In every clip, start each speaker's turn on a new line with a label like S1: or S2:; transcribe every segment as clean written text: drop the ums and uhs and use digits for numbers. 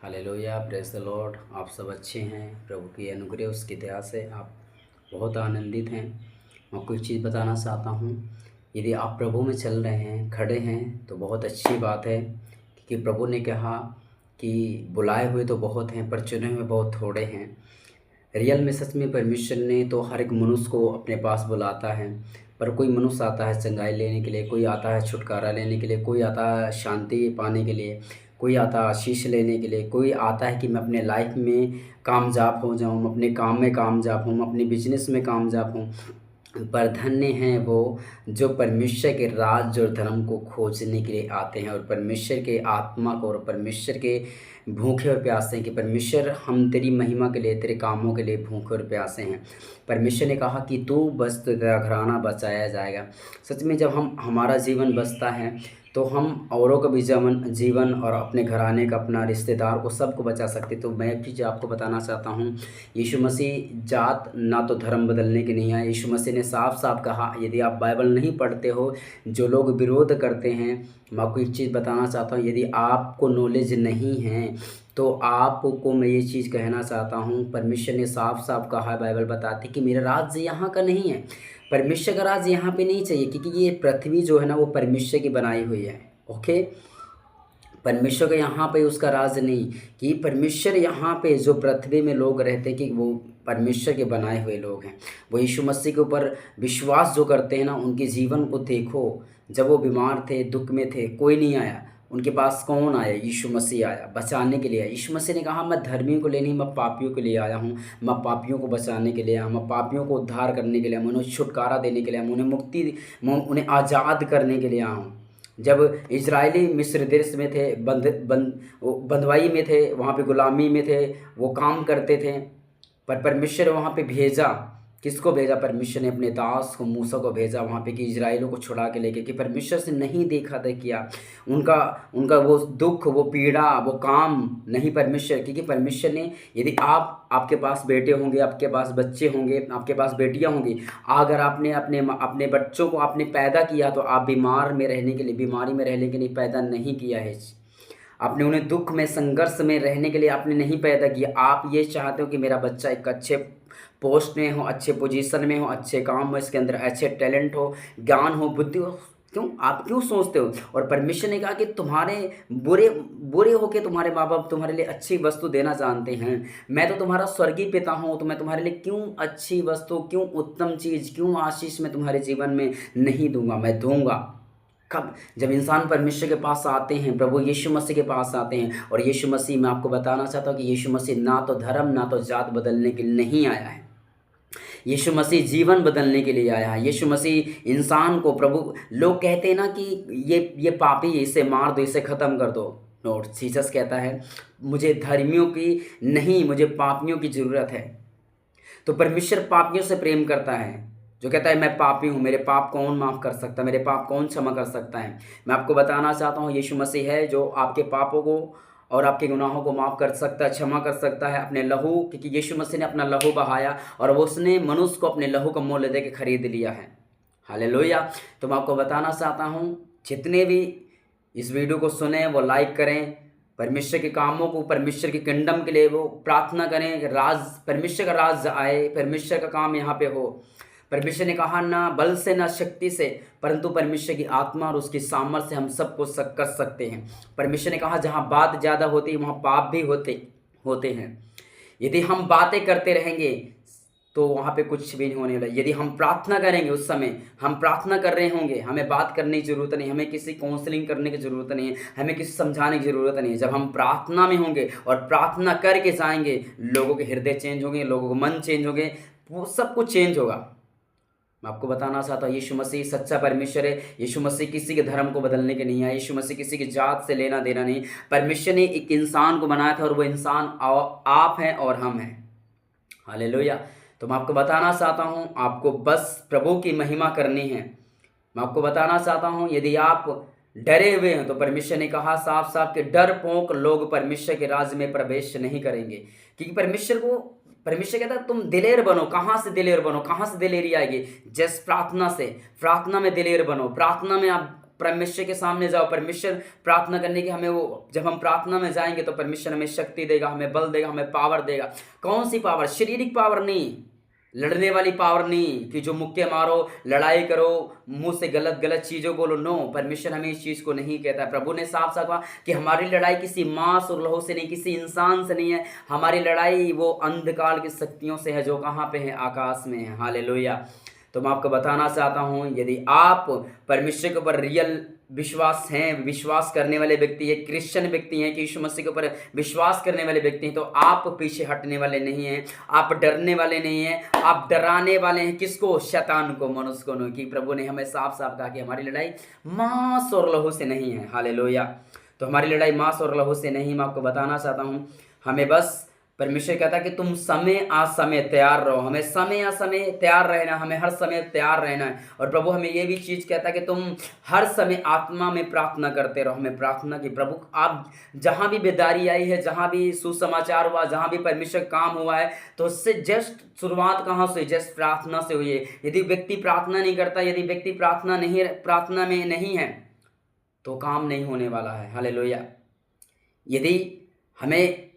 S1: Hallelujah, praise the Lord. आप सब अच्छे हैं, प्रभु की अनुग्रह उसकी दया से आप बहुत आनंदित हैं। मैं आपको एक चीज़ बताना चाहता हूँ, यदि आप प्रभु में चल रहे हैं, खड़े हैं तो बहुत अच्छी बात है, क्योंकि प्रभु ने कहा कि बुलाए हुए तो बहुत हैं पर चुने हुए बहुत थोड़े हैं। रियल में सच में परमेश्वर ने तो हर एक मनुष्य को अपने पास बुलाता है, पर कोई मनुष्य आता है चंगाई लेने के लिए, कोई आता है छुटकारा लेने के लिए, कोई आता है शांति पाने के लिए, कोई आता है आशीष लेने के लिए, कोई आता है कि मैं अपने लाइफ में कामयाब हो जाऊँ, मैं अपने काम में कामयाब हूँ, मैं अपने बिजनेस में कामयाब हूँ। पर धन्य हैं वो जो परमेश्वर के राज और धर्म को खोजने के लिए आते हैं, और परमेश्वर के आत्मा को और परमेश्वर के भूखे और प्यासे हैं कि परमेश्वर हम तेरी महिमा के लिए, तेरे कामों के लिए भूखे और प्यासे हैं। परमेश्वर ने कहा कि तू बस तो तेरा घराना बचाया जाएगा। सच में जब हमारा जीवन बचता है तो हम औरों का भी जीवन और अपने घराने का, अपना रिश्तेदार को, सबको बचा सकते। तो मैं एक चीज़ आपको बताना चाहता हूँ, यीशु मसीह जात ना तो धर्म बदलने के नहीं आए। यीशु मसीह ने साफ साफ कहा, यदि आप बाइबल नहीं पढ़ते हो, जो लोग विरोध करते हैं, मैं आपको एक चीज़ बताना चाहता हूँ, यदि आपको नॉलेज नहीं है तो आपको मैं ये चीज़ कहना चाहता हूँ, परमेश्वर ने साफ साफ कहा है, बाइबल बताती कि मेरा राज्य यहाँ का नहीं है। परमेश्वर का राज यहाँ पे नहीं चाहिए, क्योंकि ये पृथ्वी जो है ना वो परमेश्वर की बनाई हुई है। ओके, परमेश्वर का यहाँ पे उसका राज नहीं, कि परमेश्वर यहाँ पे जो पृथ्वी में लोग रहते हैं कि वो परमेश्वर के बनाए हुए लोग हैं। वो यीशु मसीह के ऊपर विश्वास जो करते हैं ना, उनके जीवन को देखो। जब वो बीमार थे, दुख में थे, कोई नहीं आया उनके पास। कौन आया? यीशु मसीह आया, बचाने के लिए आया। यीशु मसीह ने कहा, मैं धर्मियों को लिए नहीं, मैं पापियों के लिए आया हूँ। मैं पापियों को बचाने के लिए आया, मैं पापियों को उद्धार करने के लिए, मैं उन्हें छुटकारा देने के लिए, मैं उन्हें मुक्ति, मैं उन्हें आज़ाद करने के लिए आया हूँ। जब इजरायली मिस्र देश में थे, बंधुआई में थे, वहाँ पे गुलामी में थे, वो काम करते थे, पर परमेश्वर वहाँ पे भेजा। किसको भेजा? परमेश्वर ने अपने दास को, मूसा को भेजा वहाँ पे कि इजराइलों को छुड़ा के लेके, कि परमेश्वर से नहीं देखा था किया उनका उनका वो दुख, वो पीड़ा, वो काम नहीं परमेश्वर। क्योंकि परमेश्वर ने, यदि आपके पास बेटे होंगे, आपके पास बच्चे होंगे, आपके पास बेटियां होंगी, अगर आपने अपने अपने बच्चों को आपने पैदा किया तो आप बीमारी में रहने के लिए पैदा नहीं किया है। आपने उन्हें दुख में, संघर्ष में रहने के लिए आपने नहीं पैदा किया। आप ये चाहते हो कि मेरा बच्चा एक अच्छे पोस्ट में हो, अच्छे पोजीशन में हो, अच्छे काम हो, इसके अंदर अच्छे टैलेंट हो, ज्ञान हो, बुद्धि हो। क्यों? आप क्यों सोचते हो? और परमेश्वर ने कहा कि तुम्हारे बुरे बुरे होके तुम्हारे माँ बाप तुम्हारे लिए अच्छी वस्तु देना जानते हैं। मैं तो तुम्हारा स्वर्गीय पिता हूँ, तो मैं तुम्हारे लिए क्यों अच्छी वस्तु, क्यों उत्तम चीज़, क्यों आशीष मैं तुम्हारे जीवन में नहीं दूंगा? मैं दूंगा। कब? जब इंसान परमेश्वर के पास आते हैं, प्रभु यीशु मसीह के पास आते हैं। और यीशु मसीह, मैं आपको बताना चाहता हूँ कि यीशु मसीह ना तो धर्म ना तो जात बदलने के लिए नहीं आया है। यीशु मसीह जीवन बदलने के लिए आया है। यीशु मसीह इंसान को, प्रभु, लोग कहते हैं ना कि ये पापी है, इसे मार दो, इसे ख़त्म कर दो। नो, जीसस कहता है, मुझे धर्मियों की नहीं, मुझे पापियों की ज़रूरत है। तो परमेश्वर पापियों से प्रेम करता है, जो कहता है मैं पापी हूँ, मेरे पाप कौन माफ़ कर सकता है, मेरे पाप कौन क्षमा कर सकता है। मैं आपको बताना चाहता हूँ, यीशु मसीह है जो आपके पापों को और आपके गुनाहों को माफ़ कर सकता है, क्षमा कर सकता है अपने लहू, क्योंकि यीशु मसीह ने अपना लहू बहाया और वो उसने मनुष्य को अपने लहू का मोल दे के खरीद लिया है। हालेलुया। तो मैं आपको बताना चाहता हूँ, जितने भी इस वीडियो को सुने वो लाइक करें, परमेश्वर के कामों को, परमेश्वर के किंगडम के लिए वो प्रार्थना करें कि परमेश्वर का राज आए, परमेश्वर का काम यहाँ पे हो। परमेश्वर ने कहा, ना बल से ना शक्ति से, परंतु परमेश्वर की आत्मा और उसकी सामर्थ्य से हम सब कुछ कर सकते हैं। परमेश्वर ने कहा, जहाँ बात ज़्यादा होती है वहाँ पाप भी होते हैं। यदि हम बातें करते रहेंगे तो वहाँ पे कुछ भी नहीं होने वाला। यदि हम प्रार्थना करेंगे, उस समय हम प्रार्थना कर रहे होंगे, हमें बात करने की ज़रूरत नहीं, हमें किसी काउंसलिंग करने की ज़रूरत नहीं है, हमें किसी समझाने की ज़रूरत नहीं है। जब हम प्रार्थना में होंगे और प्रार्थना करके जाएंगे, लोगों के हृदय चेंज होंगे, लोगों के मन चेंज होंगे, वो सब कुछ चेंज होगा। मैं आपको बताना चाहता हूँ, यीशु मसीह सच्चा परमेश्वर है। यीशु मसीह किसी के धर्म को बदलने के नहीं आया। यीशु मसीह किसी की जात से लेना देना नहीं। परमेश्वर ने एक इंसान को बनाया था और वो इंसान आप हैं और हम हैं। हालेलुया। तो मैं आपको बताना चाहता हूँ, आपको बस प्रभु की महिमा करनी है। मैं आपको बताना चाहता हूँ, यदि आप डरे हुए हैं तो परमेश्वर ने कहा साफ साफ कि डरपोक लोग परमेश्वर के राज्य में प्रवेश नहीं करेंगे। क्योंकि परमेश्वर कहता है तुम दिलेर बनो। कहाँ से दिलेर बनो? कहाँ से दिलेरी आएगी? जस्ट प्रार्थना से। प्रार्थना में दिलेर बनो। प्रार्थना में आप परमेश्वर के सामने जाओ, परमेश्वर प्रार्थना करने की हमें वो, जब हम प्रार्थना में जाएंगे तो परमेश्वर हमें शक्ति देगा, हमें बल देगा, हमें पावर देगा। कौन सी पावर? शारीरिक पावर नहीं, लड़ने वाली पावर नहीं कि जो मुक्के मारो, लड़ाई करो, मुंह से गलत गलत चीज़ों बोलो। नो, परमेश्वर हमें इस चीज़ को नहीं कहता है। प्रभु ने साफ साफ कहा कि हमारी लड़ाई किसी मांस और लहू से नहीं, किसी इंसान से नहीं है। हमारी लड़ाई वो अंधकार की शक्तियों से है जो कहाँ पे है? आकाश में है। हालेलुया। तो मैं आपको बताना चाहता हूँ, यदि आप परमेश्वर के ऊपर रियल विश्वास हैं, विश्वास करने वाले व्यक्ति है, क्रिश्चियन व्यक्ति हैं कि यीशु मसीह के ऊपर विश्वास करने वाले व्यक्ति हैं, तो आप पीछे हटने वाले नहीं हैं, आप डरने वाले नहीं हैं, आप डराने वाले हैं। किसको? शैतान को, मनुष्य को नहीं। कि प्रभु ने हमें साफ साफ कहा कि हमारी लड़ाई मांस और लहू से नहीं है। हालेलुया। तो हमारी लड़ाई मांस और लहू से नहीं। मैं आपको बताना चाहता हूँ, हमें बस परमेश्वर कहता है कि तुम समय आ समय तैयार रहो। हमें समय आ समय तैयार रहना, हमें हर समय तैयार रहना है। और प्रभु हमें ये भी चीज़ कहता है कि तुम हर समय आत्मा में प्रार्थना करते रहो। हमें प्रार्थना की, प्रभु आप जहाँ भी बेदारी आई है, जहाँ भी सुसमाचार हुआ, जहाँ भी परमेश्वर काम हुआ है, तो उससे जस्ट शुरुआत कहाँ से हुई? जस्ट प्रार्थना से हुई है। यदि व्यक्ति प्रार्थना नहीं करता, यदि व्यक्ति प्रार्थना में नहीं है, तो काम नहीं होने वाला है। हालेलुया। यदि हमें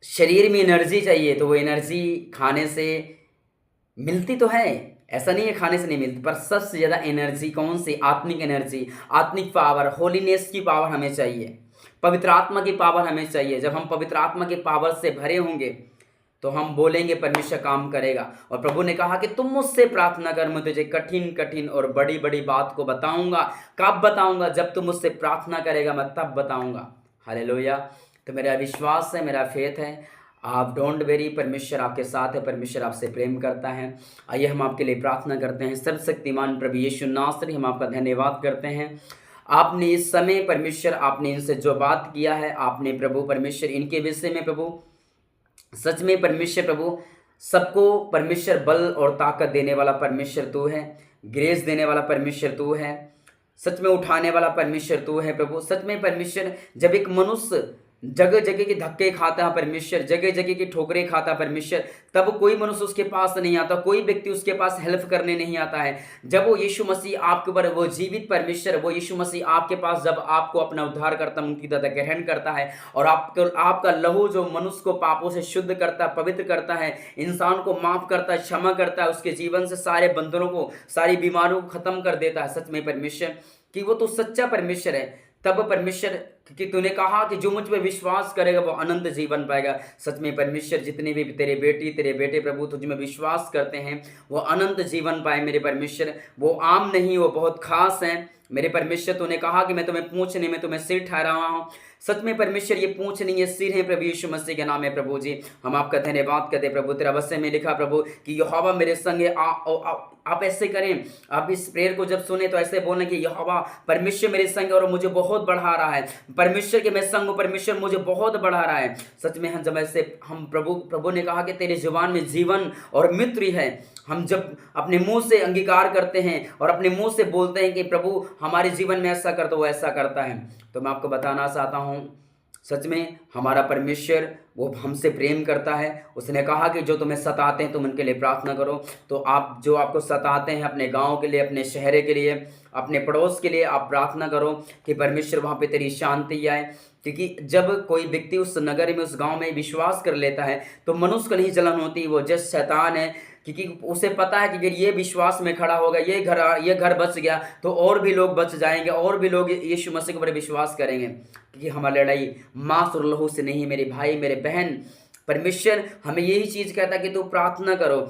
S1: शरीर में एनर्जी चाहिए, तो वो एनर्जी खाने से मिलती तो है, ऐसा नहीं है खाने से नहीं मिलती, पर सबसे ज़्यादा एनर्जी कौन सी? आत्मिक एनर्जी, आत्मिक पावर, होलीनेस की पावर हमें चाहिए, पवित्र आत्मा की पावर हमें चाहिए। जब हम पवित्र आत्मा की पावर से भरे होंगे तो हम बोलेंगे, परमेश्वर काम करेगा। और प्रभु ने कहा कि तुम मुझसे प्रार्थना कर, मैं तुझे कठिन कठिन और बड़ी बड़ी बात को बताऊंगा। कब बताऊंगा? जब तुम मुझसे प्रार्थना करेगा, मैं तब बताऊंगा। हालेलुया। तो मेरा विश्वास है, मेरा फेथ है, आप डोंट वेरी, परमेश्वर आपके साथ है, परमेश्वर आपसे प्रेम करता है। आइए हम आपके लिए प्रार्थना करते हैं। सर्वशक्तिमान प्रभु यीशु नासरी, हम आपका धन्यवाद करते हैं। आपने इस समय परमेश्वर, आपने इनसे जो बात किया है, आपने प्रभु परमेश्वर इनके विषय में प्रभु सच में परमेश्वर प्रभु सबको परमेश्वर बल और ताकत देने वाला परमेश्वर तू है, ग्रेस देने वाला परमेश्वर तू है, सच में उठाने वाला परमेश्वर तू है प्रभु। सच में परमेश्वर, जब एक मनुष्य जगह जगह के धक्के खाता है परमेश्वर, जगह जगह की ठोकरें खाता है परमेश्वर, तब कोई मनुष्य उसके पास नहीं आता, कोई व्यक्ति उसके पास हेल्प करने नहीं आता है। जब वो यीशु मसीह आपके ऊपर, वो जीवित परमेश्वर, वो यीशु मसीह आपके पास जब आपको अपना उद्धार करता, मुक्ति दाता ग्रहण करता है, और आपका लहू जो मनुष्य को पापों से शुद्ध करता है, पवित्र करता है, इंसान को माफ करता है, क्षमा करता है, उसके जीवन से सारे बंधनों को, सारी बीमारियों को खत्म कर देता है। सच में परमेश्वर कि वो तो सच्चा परमेश्वर है। तब परमेश्वर कि तूने कहा कि जो मुझ पर विश्वास करेगा वो अनंत जीवन पाएगा। सच में परमेश्वर, जितने भी तेरे बेटे प्रभु तुझ में विश्वास करते हैं, वो अनंत जीवन पाए मेरे परमेश्वर। वो आम नहीं, वो बहुत खास हैं मेरे परमेश्वर। तूने कहा कि मैं तुम्हें पूंछ नहीं, मैं तुम्हें सिर ठहरा हूँ। सच में परमेश्वर, ये पूंछ नहीं, ये सिर है प्रभु यीशु मसीह के नाम है प्रभु जी। हम आपका धन्यवाद करते प्रभु। तेरा वचन में लिखा प्रभु कि यहोवा मेरे संग है। आप ऐसे करें, आप इस प्रेयर को जब सुने तो ऐसे बोलें कि यहोवा परमेश्वर मेरे संग और मुझे बहुत बढ़ा रहा है। परमेश्वर के मैं संग हूँ, परमेश्वर मुझे बहुत बढ़ा रहा है। सच में हम जब ऐसे, हम प्रभु ने कहा कि तेरे जुबान में जीवन और मृत्यु है। हम जब अपने मुंह से अंगीकार करते हैं और अपने मुंह से बोलते हैं कि प्रभु हमारे जीवन में ऐसा कर, तो वो ऐसा करता है। तो मैं आपको बताना चाहता हूँ, सच में हमारा परमेश्वर वो हमसे प्रेम करता है। उसने कहा कि जो तुम्हें सताते हैं तुम उनके लिए प्रार्थना करो। तो आप जो आपको सताते हैं, अपने गांव के लिए, अपने शहर के लिए, अपने पड़ोस के लिए आप प्रार्थना करो कि परमेश्वर वहाँ पे तेरी शांति आए। क्योंकि जब कोई व्यक्ति उस नगर में, उस गांव में विश्वास कर लेता है तो मनुष्य को नहीं जलन होती, वो जस्ट शैतान है। क्योंकि उसे पता है कि अगर ये विश्वास में खड़ा होगा, ये घर बच गया, तो और भी लोग बच जाएंगे, और भी लोग यीशु मसीह के ऊपर विश्वास करेंगे। क्योंकि हमारी लड़ाई मांस और लहू से नहीं, मेरे भाई मेरे बहन। परमेश्वर हमें यही चीज़ कहता है कि तू प्रार्थना करो,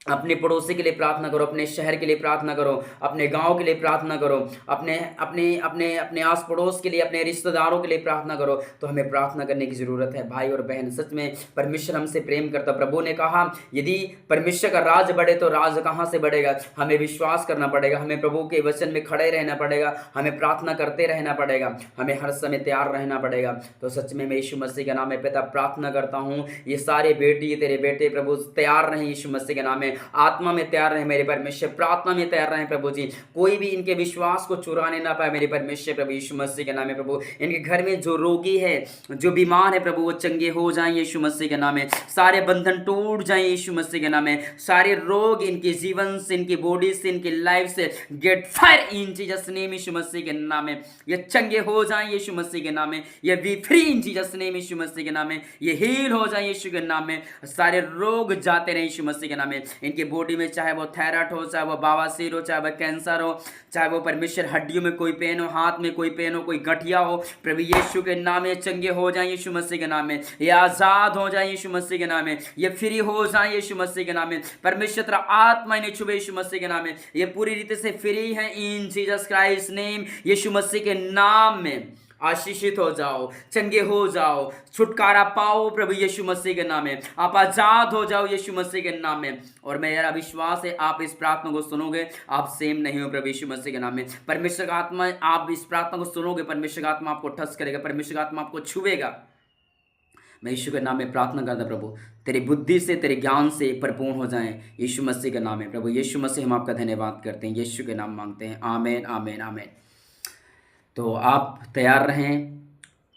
S1: अपने पड़ोसी के लिए प्रार्थना करो, अपने शहर के लिए प्रार्थना करो, अपने गांव के लिए प्रार्थना करो, अपने अपने अपने अपने आस पड़ोस के लिए, अपने रिश्तेदारों के लिए प्रार्थना करो। तो हमें प्रार्थना करने की ज़रूरत है भाई और बहन। सच में परमेश्वर हमसे प्रेम करता। प्रभु ने कहा यदि परमेश्वर का राज बढ़े तो राज कहाँ से बढ़ेगा? हमें विश्वास करना पड़ेगा, हमें प्रभु के वचन में खड़े रहना पड़ेगा, हमें प्रार्थना करते रहना पड़ेगा, हमें हर समय तैयार रहना पड़ेगा। तो सच में मैं यीशु मसीह के नाम में पिता प्रार्थना करता हूँ, ये सारे बेटी तेरे बेटे प्रभु तैयार रहें यीशु मसीह के नाम में। रहें, आत्मा में तैयार रहें मेरे परमेश्वर, प्रार्थना में तैयार रहें प्रभु जी। कोई भी इनके विश्वास को चुराने ना पाए मेरे परमेश्वर प्रभु यीशु मसीह के नाम में प्रभु। इनके घर में जो रोगी है, जो बीमार है प्रभु, वो चंगे हो जाएं यीशु मसीह के नाम में। सारे बंधन टूट जाएं यीशु मसीह के नाम में। सारे रोग इनके जीवन से, इनकी बॉडी से, इनकी लाइफ से get fire in Jesus name यीशु मसीह के नाम में। ये चंगे हो जाएं यीशु मसीह के नाम में। ये be free in Jesus name यीशु मसीह के नाम में। ये हील हो जाएं यीशु के नाम में। सारे रोग जाते रहे यीशु मसीह के नाम में। इनकी बॉडी में चाहे वो थायराइड हो, चाहे वो बवासीर हो, चाहे वो कैंसर हो, चाहे वो परमेश्वर हड्डियों में कोई पेन हो, हाथ में कोई पेन हो, कोई गठिया हो, प्रभु यीशु के नाम में चंगे हो जाएं यीशु मसीह के नाम में। ये आजाद हो जाएं यीशु मसीह के नाम में। ये फ्री हो जाएं यीशु मसीह के नाम में। परमेश्वर तेरा आत्मा इन्हें छुए यीशु मसीह के नाम में। ये पूरी रीति से फ्री है इन जीसस क्राइस्ट नेम यीशु मसीह के नाम में। आशीषित हो जाओ, चंगे हो जाओ, छुटकारा पाओ प्रभु यीशु मसीह के नाम में। आप आजाद हो जाओ यीशु मसीह के नाम में। और मेरा विश्वास है आप इस प्रार्थना को सुनोगे, आप सेम नहीं हो प्रभु यीशु मसीह के नाम में। परमेश्वर का आत्मा, आप इस प्रार्थना को सुनोगे, परमेश्वर का आत्मा आपको टच करेगा, परमेश्वर का आत्मा आपको छुएगा। मैं यीशु के नाम में प्रार्थना करता प्रभु, तेरी बुद्धि से, तेरे ज्ञान से भरपूर हो जाएं यीशु मसीह के नाम में। प्रभु यीशु मसीह हम आपका धन्यवाद करते हैं, यीशु के नाम मांगते हैं, आमीन आमीन आमीन। तो आप तैयार रहें,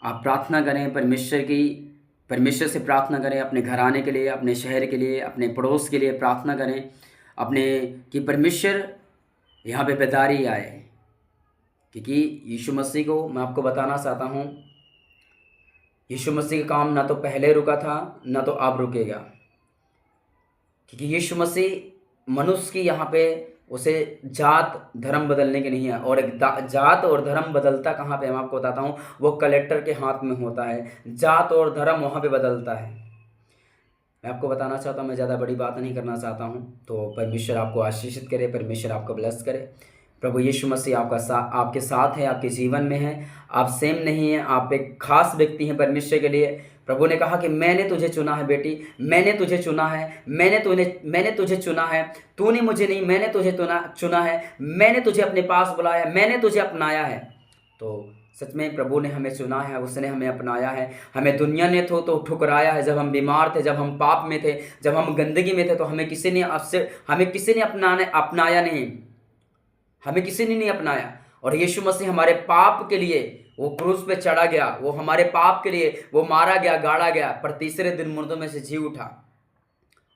S1: आप प्रार्थना करें परमेश्वर से प्रार्थना करें, अपने घराने के लिए, अपने शहर के लिए, अपने पड़ोस के लिए प्रार्थना करें, अपने कि परमेश्वर यहाँ पे बेदारी आए। क्योंकि यीशु मसीह को मैं आपको बताना चाहता हूँ, यीशु मसीह का काम ना तो पहले रुका था, ना तो अब रुकेगा। क्योंकि यीशु मसीह मनुष्य की यहाँ पे उसे जात धर्म बदलने के नहीं है। और एक जात और धर्म बदलता कहाँ पे, मैं आपको बताता हूँ, वो कलेक्टर के हाथ में होता है। जात और धर्म वहाँ पे बदलता है। मैं आपको बताना चाहता हूँ, मैं ज़्यादा बड़ी बात नहीं करना चाहता हूँ। तो परमेश्वर आपको आशीषित करे, परमेश्वर आपको ब्लेस करे। प्रभु यीशु मसीह आपके साथ है, आपके जीवन में है। आप सेम नहीं हैं, आप एक खास व्यक्ति हैं परमेश्वर के लिए। प्रभु ने कहा कि मैंने तुझे चुना है बेटी, मैंने तुझे चुना है, मैंने तुझे चुना है, तूने मुझे नहीं, मैंने तुझे चुना है, मैंने तुझे अपने पास बुलाया, मैंने तुझे अपनाया है। तो सच में प्रभु ने हमें चुना है, उसने हमें अपनाया है। हमें दुनिया ने तो ठुकराया है। जब हम बीमार थे, जब हम पाप में थे, जब हम गंदगी में थे, तो हमें किसी ने अपनाया नहीं, हमें किसी ने नहीं अपनाया। और यीशु मसीह हमारे पाप के लिए वो क्रूस पे चढ़ा गया, वो हमारे पाप के लिए वो मारा गया, गाड़ा गया, पर तीसरे दिन मुर्दों में से जी उठा।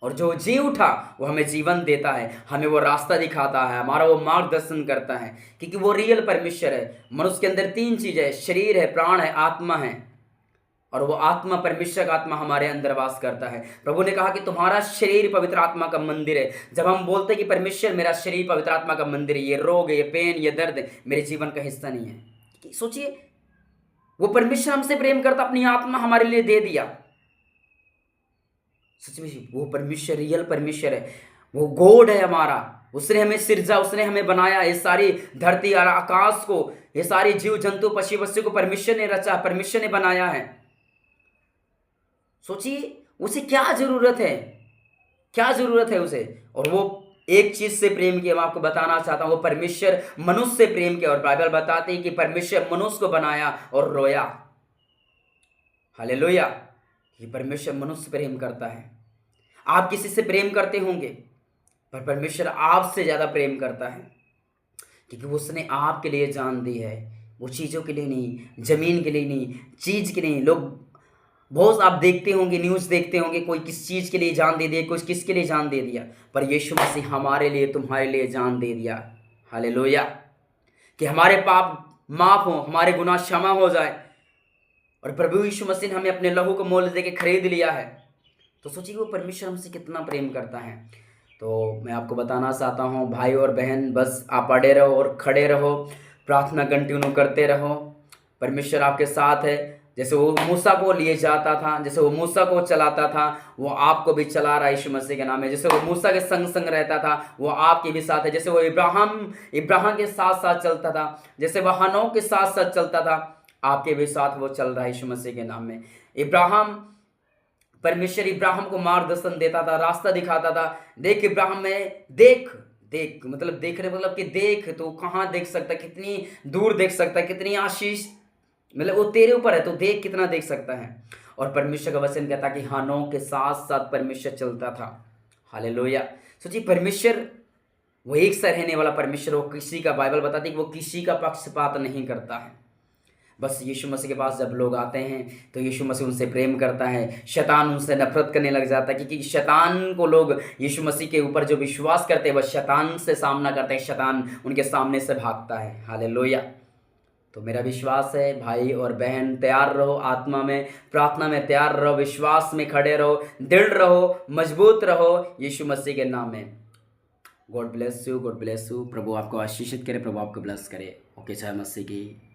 S1: और जो जी उठा वो हमें जीवन देता है, हमें वो रास्ता दिखाता है, हमारा वो मार्गदर्शन करता है। क्योंकि वो रियल परमेश्वर है। मनुष्य के अंदर 3 चीज़ है, शरीर है, प्राण है, आत्मा है। और वो आत्मा, परमेश्वर का आत्मा हमारे अंदर वास करता है। प्रभु ने कहा कि तुम्हारा शरीर पवित्र आत्मा का मंदिर है। जब हम बोलते हैं कि परमेश्वर मेरा शरीर पवित्र आत्मा का मंदिर है, ये रोग, ये पेन, ये दर्द मेरे जीवन का हिस्सा नहीं है। सोचिए, वो परमेश्वर हमसे प्रेम करता, अपनी आत्मा हमारे लिए दे दिया। सच में वो परमेश्वर रियल परमेश्वर है, वो गॉड है हमारा। उसने हमें सिरजा, उसने हमें बनाया। ये सारी धरती और आकाश को, ये सारी जीव जंतु पशु पक्षी को परमेश्वर ने रचा, परमेश्वर ने बनाया है। सोचिए उसे क्या जरूरत है, क्या जरूरत है उसे। और वो एक चीज से प्रेम किया, मैं आपको बताना चाहता हूं, वो परमेश्वर मनुष्य से प्रेम किया। और बाइबल बताती है कि परमेश्वर मनुष्य को बनाया और रोया। हालेलुया। ये परमेश्वर मनुष्य से प्रेम करता है। आप किसी से प्रेम करते होंगे, पर परमेश्वर आपसे ज्यादा प्रेम करता है। क्योंकि उसने आपके लिए जान दी है, वो चीजों के लिए नहीं, जमीन के लिए नहीं, चीज के लिए नहीं। लोग बहुत आप देखते होंगे, न्यूज़ देखते होंगे, कोई किस चीज़ के लिए जान दे दिया, कोई किसके लिए जान दे दिया, पर यीशु मसीह हमारे लिए, तुम्हारे लिए जान दे दिया। हालेलुया। कि हमारे पाप माफ हो, हमारे गुनाह क्षमा हो जाए। और प्रभु यीशु मसीह ने हमें अपने लहू को मोल दे के खरीद लिया है। तो सोचिए वो परमेश्वर हमसे कितना प्रेम करता है। तो मैं आपको बताना चाहता हूँ भाई और बहन, बस आप अड़े रहो और खड़े रहो, प्रार्थना कंटिन्यू करते रहो। परमेश्वर आपके साथ है। जैसे वो मूसा को लिए जाता था, जैसे वो मूसा को चलाता था, वो आपको भी चला रहा है यीशु मसीह के नाम में। जैसे वो मूसा के संग संग रहता था, वो आपके भी साथ है। जैसे वो इब्राहिम के साथ साथ चलता था, जैसे वह हनोक के साथ साथ चलता था, आपके भी साथ वो चल रहा है यीशु मसीह के नाम में। परमेश्वर इब्राहिम को मार्गदर्शन देता था, रास्ता दिखाता था। देख इब्राहिम में देख मतलब देखने मतलब कि देख, तो कहाँ देख सकता, कितनी दूर देख सकता, कितनी आशीष, मतलब वो तेरे ऊपर है, तो देख कितना देख सकता है। और परमेश्वर का वचन कहता कि हानोक के साथ साथ परमेश्वर चलता था। हालेलुया। सोचिए, परमेश्वर वो एक सा रहने वाला परमेश्वर, वो किसी का, बाइबल बताती है कि वो किसी का पक्षपात नहीं करता है। बस यीशु मसीह के पास जब लोग आते हैं तो यीशु मसीह उनसे प्रेम करता है, शैतान उनसे नफरत करने लग जाता है, क्योंकि शैतान को लोग यीशु मसीह के ऊपर जो विश्वास करते हैं वह शैतान से सामना करते हैं, शैतान उनके सामने से भागता है। हालेलुया। तो मेरा विश्वास है भाई और बहन, तैयार रहो, आत्मा में प्रार्थना में तैयार रहो, विश्वास में खड़े रहो, दृढ़ रहो, मजबूत रहो यीशु मसीह के नाम में। God bless you, God bless you. प्रभु आपको आशीषित करे, प्रभु आपको ब्लेस करे। ओके, जय मसीह की।